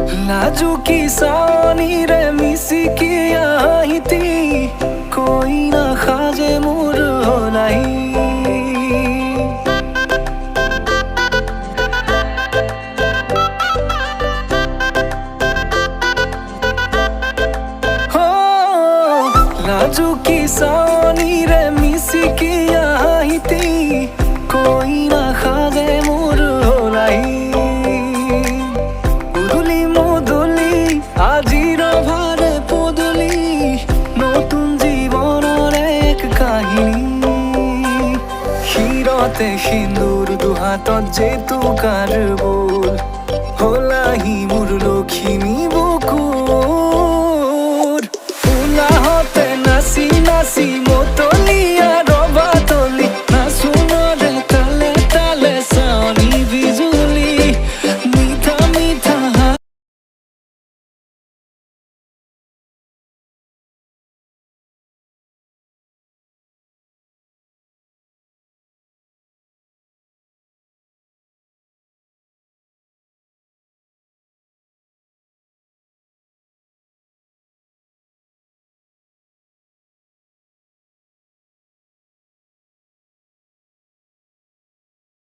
लाजू की सानी रे मिसी की आईती कोई ना खाजे मोर होलाई हो लाजू की सानी रे मिसी की आईती कोई ना खाजे मोर होलाई আজির ভারে পদলি নতুন জীবনের এক কাহিনী শিরতে সিন্দুর দুহাতত যেতু কার বোল হলাহি